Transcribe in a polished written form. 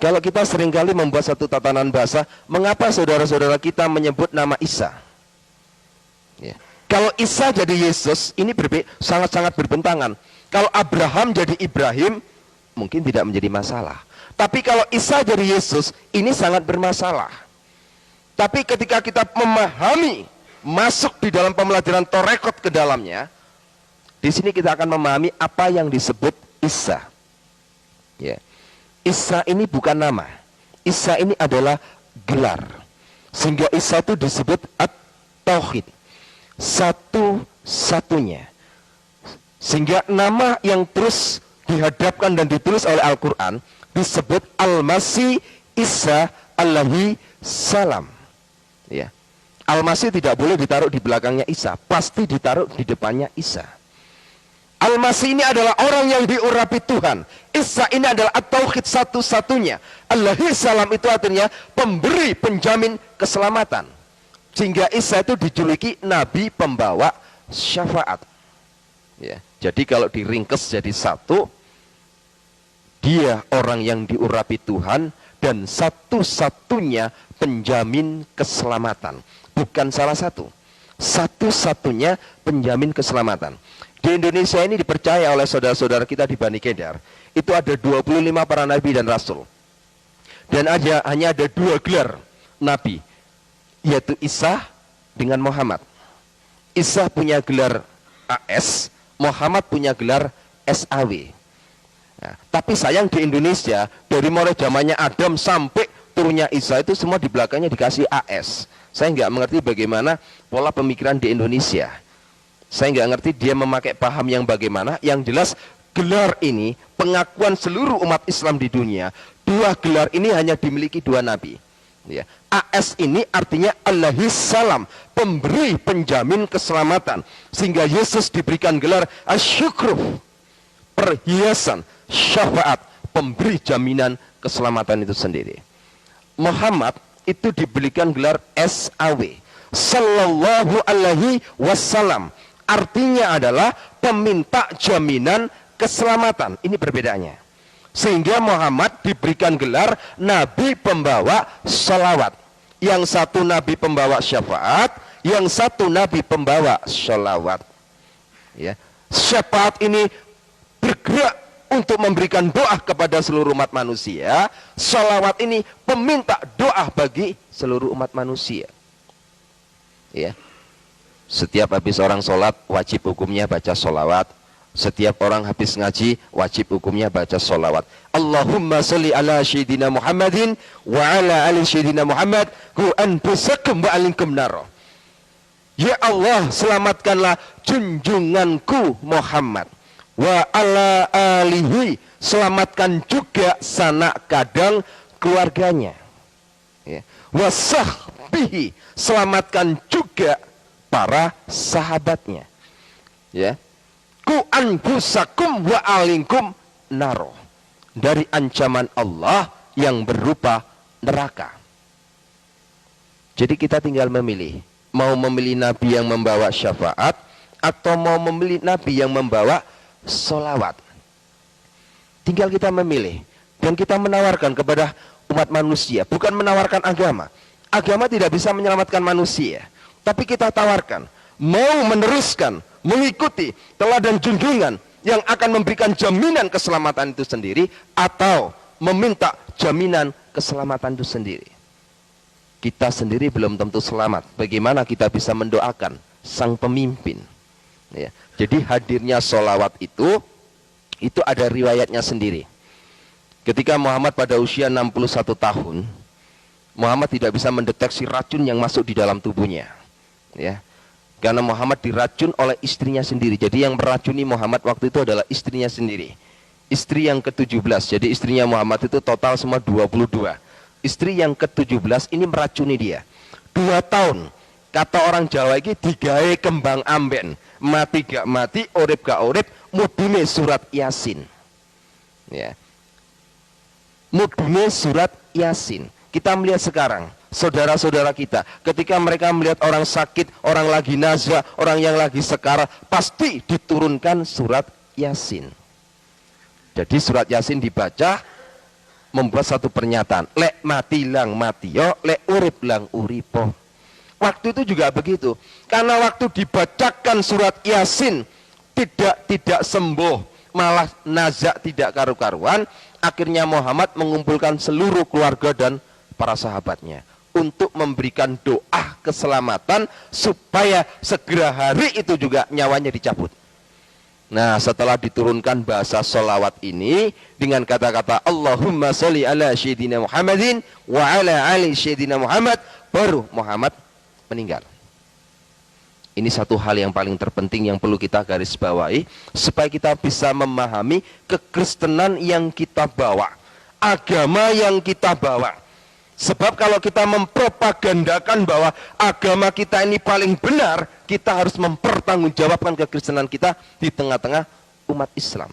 Kalau kita seringkali membuat satu tatanan bahasa, mengapa saudara-saudara kita menyebut nama Isa? Ya. Kalau Isa jadi Yesus, ini sangat-sangat berbentangan. Kalau Abraham jadi Ibrahim, mungkin tidak menjadi masalah. Tapi kalau Isa jadi Yesus, ini sangat bermasalah. Tapi ketika kita memahami, masuk di dalam pembelajaran Torekot ke dalamnya, di sini kita akan memahami apa yang disebut Isa. Ya. Isa ini bukan nama. Isa ini adalah gelar. Sehingga Isa itu disebut At-Tauhid, satu-satunya. Sehingga nama yang terus dihadapkan dan ditulis oleh Al-Quran disebut Al-Masih Isa alaihi salam. Ya. Al-Masih tidak boleh ditaruh di belakangnya Isa, pasti ditaruh di depannya Isa. Al-Masih ini adalah orang yang diurapi Tuhan. Isa ini adalah At-Tauhid, satu-satunya. Alaihi salam itu artinya pemberi, penjamin keselamatan. Sehingga Isa itu dijuluki Nabi pembawa syafaat. Ya. Jadi kalau diringkes jadi satu, dia orang yang diurapi Tuhan dan satu-satunya penjamin keselamatan. Bukan salah satu. Satu-satunya penjamin keselamatan. Di Indonesia ini dipercaya oleh saudara-saudara kita di Bani Kedar, itu ada 25 para nabi dan rasul. Dan hanya ada 2 gelar nabi, yaitu Isa dengan Muhammad. Isa punya gelar AS, Muhammad punya gelar SAW. Nah, tapi sayang di Indonesia, dari mulai zamannya Adam sampai turunnya Isa itu semua di belakangnya dikasih AS. Saya nggak mengerti bagaimana pola pemikiran di Indonesia. Saya nggak ngerti dia memakai paham yang bagaimana. Yang jelas gelar ini pengakuan seluruh umat Islam di dunia. 2 gelar ini hanya dimiliki 2 nabi. Ya. AS ini artinya Alaihi salam, pemberi penjamin keselamatan. Sehingga Yesus diberikan gelar Asyukru, perhiasan syafaat, pemberi jaminan keselamatan itu sendiri. Muhammad itu diberikan gelar SAW, Sallallahu Alaihi Wasallam. Artinya adalah peminta jaminan keselamatan. Ini perbedaannya. Sehingga Muhammad diberikan gelar Nabi pembawa salawat. Yang satu Nabi pembawa syafaat, yang satu Nabi pembawa salawat. Ya. Syafaat ini bergerak untuk memberikan doa kepada seluruh umat manusia. Salawat ini peminta doa bagi seluruh umat manusia. Ya. Setiap habis orang sholat, wajib hukumnya baca sholawat. Setiap orang habis ngaji, wajib hukumnya baca sholawat. Allahumma salli ala syedina Muhammadin wa ala ali syedina Muhammad ku anfusakum wa alinkum naro. Ya Allah, selamatkanlah junjunganku Muhammad. Wa ala alihi, selamatkan juga sanak kadang keluarganya. Ya. Wa sahbihi, selamatkan juga para sahabatnya. Ya. Ku anfusakum wa alinkum naro, dari ancaman Allah yang berupa neraka. Jadi kita tinggal memilih, mau memilih nabi yang membawa syafaat atau mau memilih nabi yang membawa sholawat. Tinggal kita memilih, dan kita menawarkan kepada umat manusia, bukan menawarkan agama. Agama tidak bisa menyelamatkan manusia, tapi kita tawarkan, mau meneruskan, mengikuti teladan junjungan yang akan memberikan jaminan keselamatan itu sendiri, atau meminta jaminan keselamatan itu sendiri. Kita sendiri belum tentu selamat, bagaimana kita bisa mendoakan sang pemimpin? Ya. Jadi hadirnya sholawat itu ada riwayatnya sendiri. Ketika Muhammad pada usia 61 tahun, Muhammad tidak bisa mendeteksi racun yang masuk di dalam tubuhnya. Ya. Karena Muhammad diracun oleh istrinya sendiri. Jadi yang meracuni Muhammad waktu itu adalah istrinya sendiri. Istri yang ke-17. Jadi istrinya Muhammad itu total semua 22. Istri yang ke-17 ini meracuni dia. 2 tahun. Kata orang Jawa ini digawe kembang amben. Mati gak mati, urip gak urip, mudune surat Yasin. Ya. Mudune surat Yasin. Kita melihat sekarang saudara-saudara kita, ketika mereka melihat orang sakit, orang lagi nazah, orang yang lagi sekarat, pasti diturunkan surat Yasin. Jadi surat Yasin dibaca, membuat satu pernyataan, lek mati lang mati yo, lek urip lang uripo. Waktu itu juga begitu, karena waktu dibacakan surat Yasin tidak sembuh, malah nazak tidak karu-karuan. Akhirnya Muhammad mengumpulkan seluruh keluarga dan para sahabatnya untuk memberikan doa keselamatan supaya segera hari itu juga nyawanya dicabut. Nah, setelah diturunkan bahasa sholawat ini dengan kata-kata Allahumma sholli ala Sayyidina Muhammadin wa ala ali Sayyidina Muhammad, baru Muhammad meninggal. Ini satu hal yang paling terpenting yang perlu kita garis bawahi supaya kita bisa memahami kekristenan yang kita bawa, agama yang kita bawa. Sebab kalau kita mempropagandakan bahwa agama kita ini paling benar, kita harus mempertanggungjawabkan kekristenan kita di tengah-tengah umat Islam.